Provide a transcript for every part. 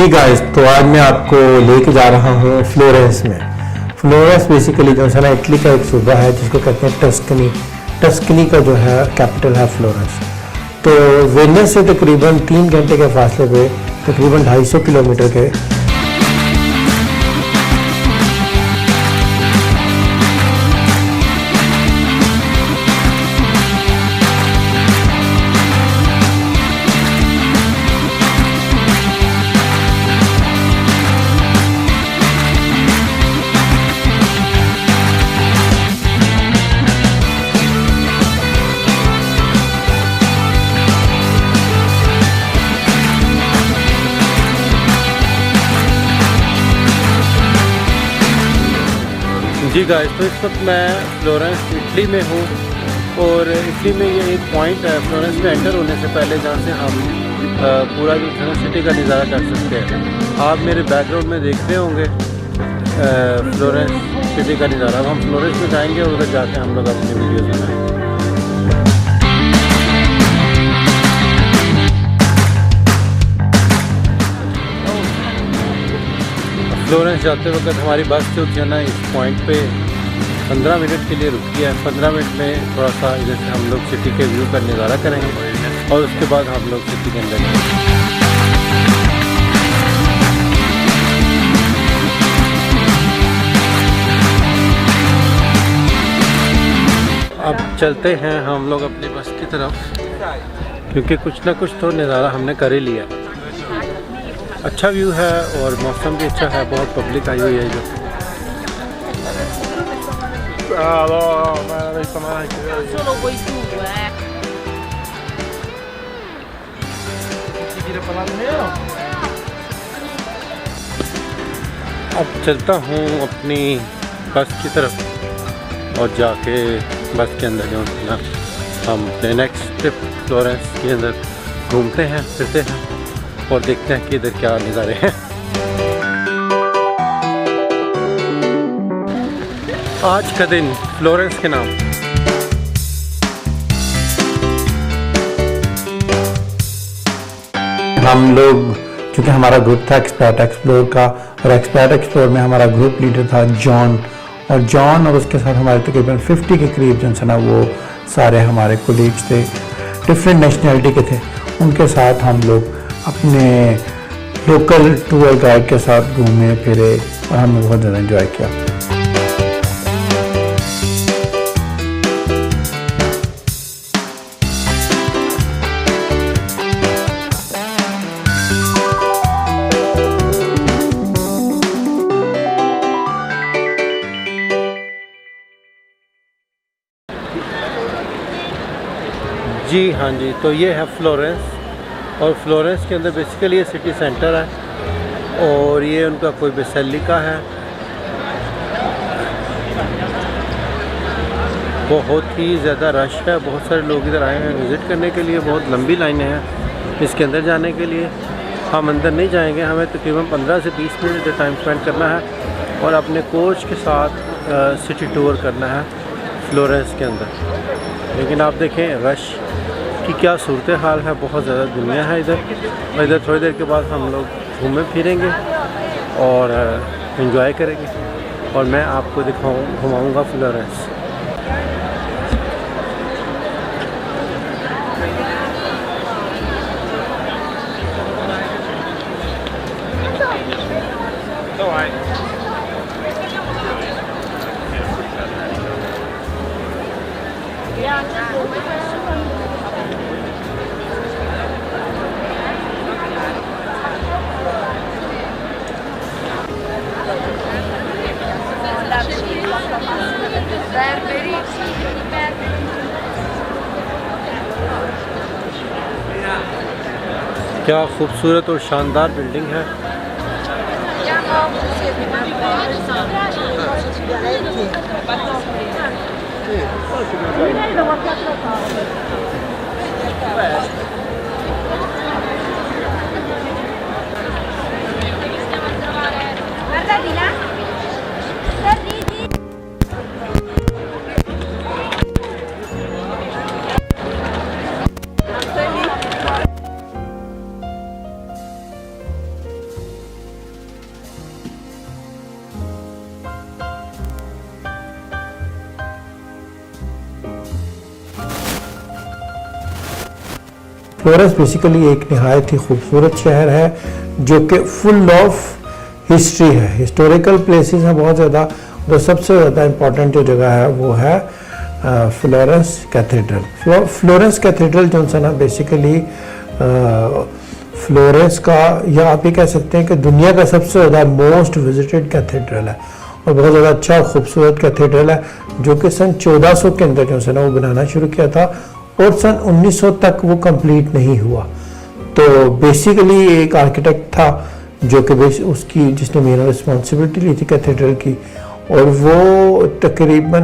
जी guys, तो आज मैं आपको लेके जा रहा हूँ फ्लोरेंस में। फ्लोरेंस बेसिकली जो है ना इटली का एक सूबा है जिसको कहते हैं टस्कनी। टस्कनी का जो है कैपिटल है फ्लोरेंस। तो वेनिस से तकरीबन 3 घंटे के फासले पे तकरीबन 250 किलोमीटर के जी गाइस, तो इस वक्त मैं फ्लोरेंस इटली में हूँ और इटली में ये एक पॉइंट है फ्लोरेंस में एंटर होने से पहले जहाँ से हम पूरा जो है सिटी का नज़ारा कर सकते हैं। आप मेरे बैकग्राउंड में देख रहे होंगे फ्लोरेंस सिटी का नज़ारा। अब हम फ्लोरेंस में जाएंगे और उधर जाके हम लोग अपनी वीडियोज़ बनाएंगे। फ्लोरेंस जाते वक्त हमारी बस जो थी ना इस पॉइंट पे 15 मिनट के लिए रुकी है। 15 मिनट में थोड़ा सा इधर से हम लोग सिटी के व्यू का नज़ारा करेंगे और उसके बाद हम लोग सिटी के अंदर जाएंगे। अब चलते हैं हम लोग अपनी बस की तरफ, क्योंकि कुछ ना कुछ तो नज़ारा हमने कर ही लिया। अच्छा व्यू है और मौसम भी अच्छा है, बहुत पब्लिक आई हुई है जो। अब चलता हूँ अपनी बस की तरफ और जाके बस के अंदर जो है ना हम अपने नेक्स्ट ट्रिप फ्लोरेंस के अंदर घूमते हैं, फिरते हैं और देखते हैं कि इधर क्या नज़ारे हैं। आज का दिन फ्लोरेंस के नाम। हम लोग, क्योंकि हमारा ग्रुप था एक्सपर्ट एक्सप्लोर का, और एक्सपर्ट एक्सप्लोर में हमारा ग्रुप लीडर था जॉन, और जॉन और उसके साथ हमारे तकरीबन 50 के करीब जो है ना वो सारे हमारे कोलीग्स थे, डिफरेंट नेशनलिटी के थे। उनके साथ हम लोग अपने लोकल टूर गाइड के साथ घूमे फिरे और हमने बहुत ज़्यादा एंजॉय किया। जी हाँ जी, तो ये है फ्लोरेंस और फ्लोरेंस के अंदर बेसिकली ये सिटी सेंटर है और ये उनका कोई बेसिलिका है। बहुत ही ज़्यादा रश है, बहुत सारे लोग इधर आए हैं विज़िट करने के लिए। बहुत लंबी लाइनें हैं इसके अंदर जाने के लिए। हम अंदर नहीं जाएंगे, हमें तकरीबन 15 से 20 मिनट इधर टाइम स्पेंड करना है और अपने कोच के साथ सिटी टूर करना है फ्लोरेंस के अंदर। लेकिन आप देखें रश कि क्या सूरत हाल है, बहुत ज़्यादा दुनिया है इधर। और इधर थोड़ी देर के बाद हम लोग घूमें फिरेंगे और एंजॉय करेंगे और मैं आपको घुमाऊँगा फ्लोरेंस। क्या खूबसूरत और शानदार बिल्डिंग है। फ्लोरेंस बेसिकली एक नहायत ही खूबसूरत शहर है जो कि फुल ऑफ हिस्ट्री है, हिस्टोरिकल प्लेसेस हैं बहुत ज़्यादा। तो सबसे ज़्यादा इम्पॉर्टेंट जो जगह है वो है फ्लोरेंस कैथेड्रल। फ्लोरेंस कैथेड्रल जो है ना बेसिकली फ्लोरेंस का, या आप ये कह सकते हैं कि दुनिया का सबसे ज़्यादा मोस्ट विजिटेड कैथेड्रल है और बहुत ज़्यादा अच्छा खूबसूरत कैथेड्रल है जो कि सन 1400 के अंदर जो है ना वो बनाना शुरू किया था और सन 1900 तक वो कंप्लीट नहीं हुआ। तो बेसिकली एक आर्किटेक्ट था जो कि उसकी जिसने मेरा रिस्पॉन्सिबिलिटी ली थी कैथेड्रल की, और वो तकरीबन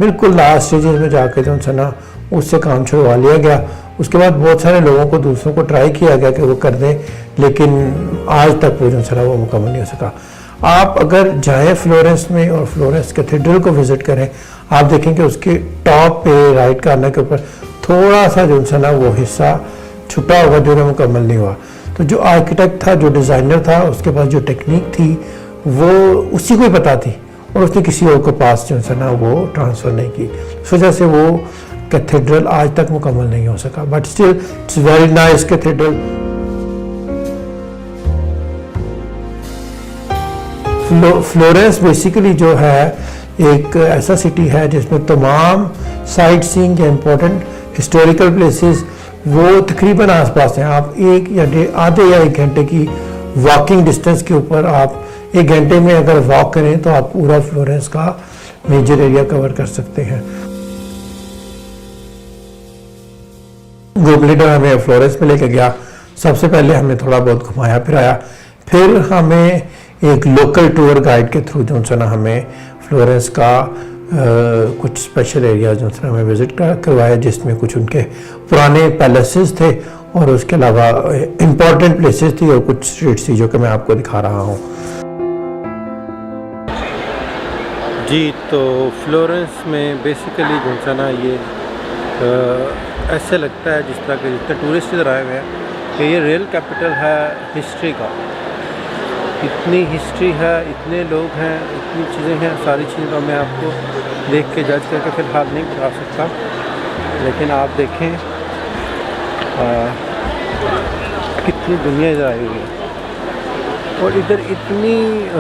बिल्कुल लास्ट स्टेजेस में जाके जो है ना उससे काम छुड़वा लिया गया। उसके बाद बहुत सारे लोगों को, दूसरों को ट्राई किया गया कि वो कर दें, लेकिन आज तक वो जो है ना वो मुकम्मल नहीं हो सका। आप अगर जाएं फ्लोरेंस में और फ्लोरेंस कैथेड्रल को विज़िट करें, आप देखेंगे उसके टॉप पे राइट कॉर्नर के ऊपर थोड़ा सा जो है ना वो हिस्सा छुपा हुआ जो है मुकम्मल नहीं हुआ। तो जो आर्किटेक्ट था, जो डिज़ाइनर था, उसके पास जो टेक्निक थी वो उसी को ही पता थी और उसने किसी और को पास जो है ना वो ट्रांसफ़र नहीं की। इस वजह से वो कैथेड्रल आज तक मुकम्मल नहीं हो सका, but still it's very nice cathedral. Florence basically जो है एक ऐसा सिटी है जिसमें तमाम साइट सीइंग या इम्पोर्टेंट हिस्टोरिकल प्लेसेस वो तकरीबन आसपास हैं। आप एक या आधे या एक घंटे की वॉकिंग डिस्टेंस के ऊपर आप एक घंटे में अगर वॉक करें तो आप पूरा फ्लोरेंस का मेजर एरिया कवर कर सकते हैं। ग्रुप लीडर हमें फ्लोरेंस में लेके गया। सबसे पहले हमें थोड़ा बहुत घुमाया फिराया, फिर हमें एक लोकल टूर गाइड के थ्रू जो है ना हमें फ्लोरेंस का कुछ स्पेशल एरिया जो है हमें विज़िट करवाया, जिसमें कुछ उनके पुराने पैलेसेस थे और उसके अलावा इम्पॉर्टेंट प्लेसेस थी और कुछ स्ट्रीट्स थी जो कि मैं आपको दिखा रहा हूँ। जी, तो फ्लोरेंस में बेसिकली जो है ना ये ऐसे लगता है जिस तरह के जितने टूरिस्ट इधर आए हुए हैं कि ये रियल कैपिटल है हिस्ट्री का। इतनी हिस्ट्री है, इतने लोग हैं, इतनी चीज़ें हैं, सारी चीज़ों का मैं आपको देख के जज करके फ़िलहाल नहीं बता सकता, लेकिन आप देखें कितनी दुनिया इधर आई हुई है। और इधर इतनी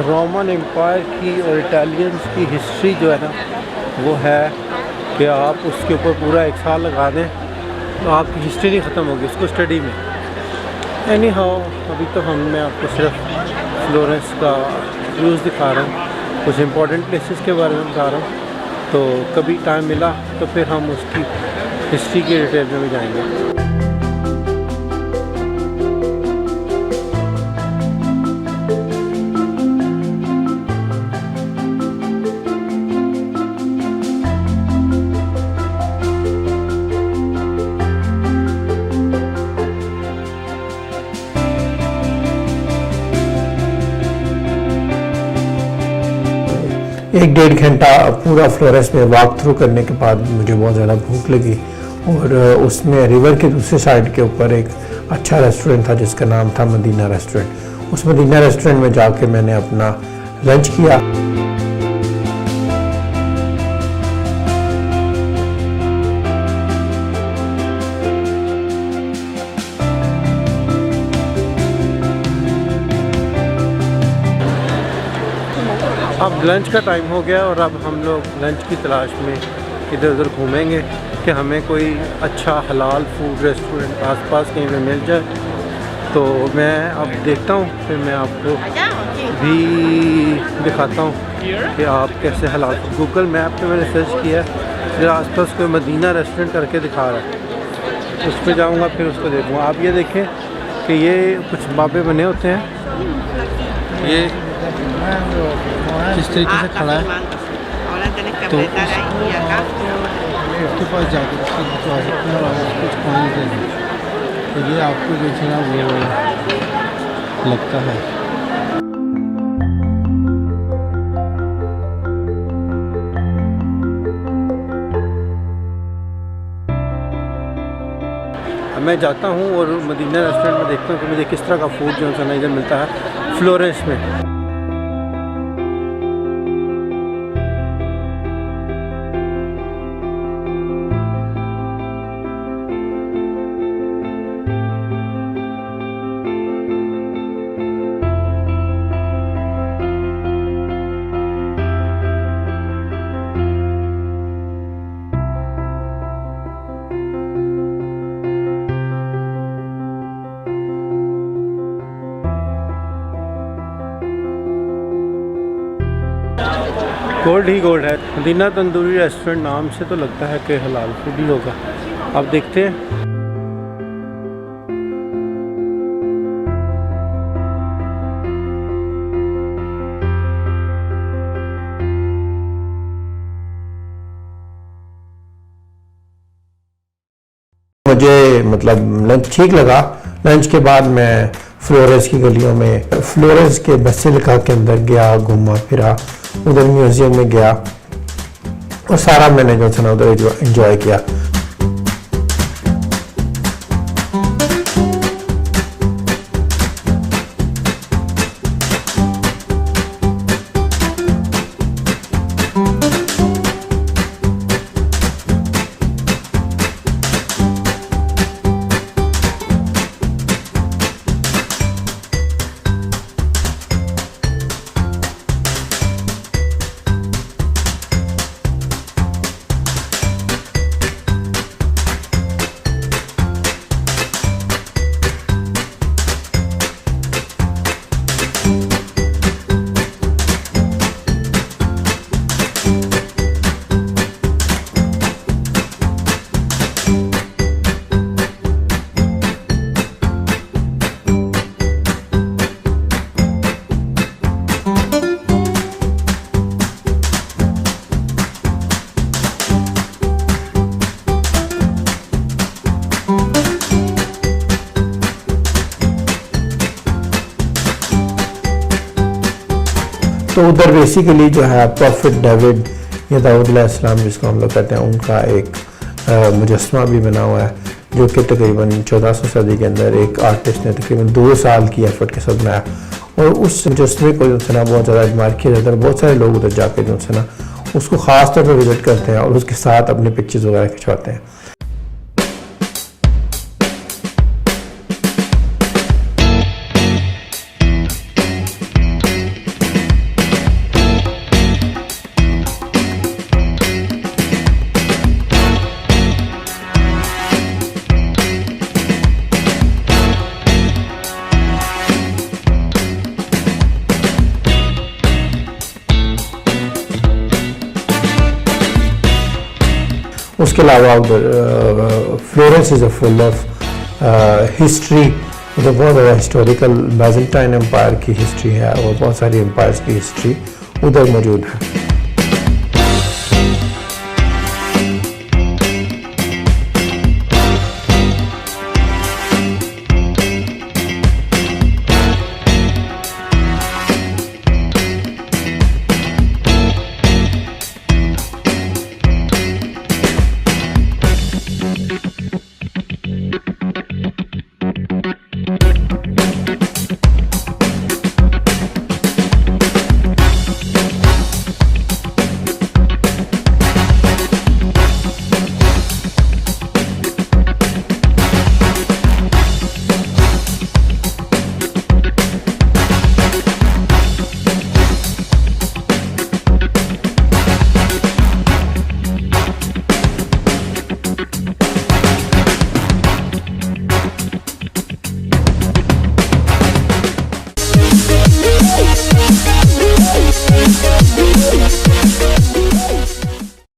रोमन एम्पायर की और इटालियंस की हिस्ट्री जो है ना वो है कि आप उसके ऊपर पूरा एक साल लगा दें तो आपकी हिस्ट्री नहीं ख़त्म होगी उसको स्टडी में। एनी हाउ, अभी तो मैं आपको सिर्फ फ्लोरेंस का व्यूज़ दिखा रहा हूँ, कुछ इंपॉर्टेंट प्लेसेस के बारे में बता रहा हूँ। तो कभी टाइम मिला तो फिर हम उसकी हिस्ट्री की डिटेल में भी जाएंगे। एक डेढ़ घंटा पूरा फ्लोरेंस में वॉक थ्रू करने के बाद मुझे बहुत ज़्यादा भूख लगी और उसमें रिवर के दूसरे साइड के ऊपर एक अच्छा रेस्टोरेंट था जिसका नाम था मदीना रेस्टोरेंट। उस मदीना रेस्टोरेंट में जाके मैंने अपना लंच किया। अब लंच का टाइम हो गया और अब हम लोग लंच की तलाश में इधर उधर घूमेंगे कि हमें कोई अच्छा हलाल फूड रेस्टोरेंट आसपास कहीं पे मिल जाए। तो मैं अब देखता हूँ, फिर मैं आपको भी दिखाता हूँ कि आप कैसे हलाल। गूगल मैप पे मैंने सर्च किया, फिर आसपास कोई मदीना रेस्टोरेंट करके दिखा रहा है, उस पर जाऊँगा फिर उसको देखूँगा। आप ये देखें कि ये कुछ बाबे बने होते हैं, ये किस तरीके से खड़ा है, तो उसके पास जाकर उसको खिंचवा सकते हैं और कुछ खाने के लिए, तो ये आपको जो है ना वो लगता है। मैं जाता हूँ और मदीना रेस्टोरेंट में देखता हूँ कि मुझे किस तरह का फूड जो है ना इधर मिलता है फ्लोरेंस में। गोल्ड ही गोल्ड है। मदीना तंदूरी रेस्टोरेंट नाम से तो लगता है कि हलाल फूड ही होगा। अब देखते हैं। मुझे मतलब लंच ठीक लगा। लंच के बाद मैं फ्लोरेंस की गलियों में, फ्लोरेंस के बेसिलिका के अंदर गया, घूमा फिरा, उधर म्यूजियम में गया और सारा मैंने जो था ना उधर एंजॉय किया। तो उधर बेसिकली जो है प्रॉफिट डेविड या दाऊद अलैहिस्सलाम जिसको हम लोग कहते हैं, उनका एक मुजस्समा भी बना हुआ है जो कि तकरीबन 1400 सदी के अंदर एक आर्टिस्ट ने तकरीबन 2 साल की एफर्ट के साथ बनाया। और उस मुजस्समे को जो है ना बहुत ज़्यादा एडमायर किया जाता है। बहुत सारे लोग उधर जाके जो है ना उसको ख़ास तौर पर विजिट करते हैं और उसके साथ अपने पिक्चर्स वगैरह खिंचवाते हैं। उसके अलावा उधर Florence is full of history. उधर बहुत ज़्यादा हिस्टोरिकल बैजेंटाइन एम्पायर की हिस्ट्री है और बहुत सारी एम्पायर्स की हिस्ट्री उधर मौजूद है।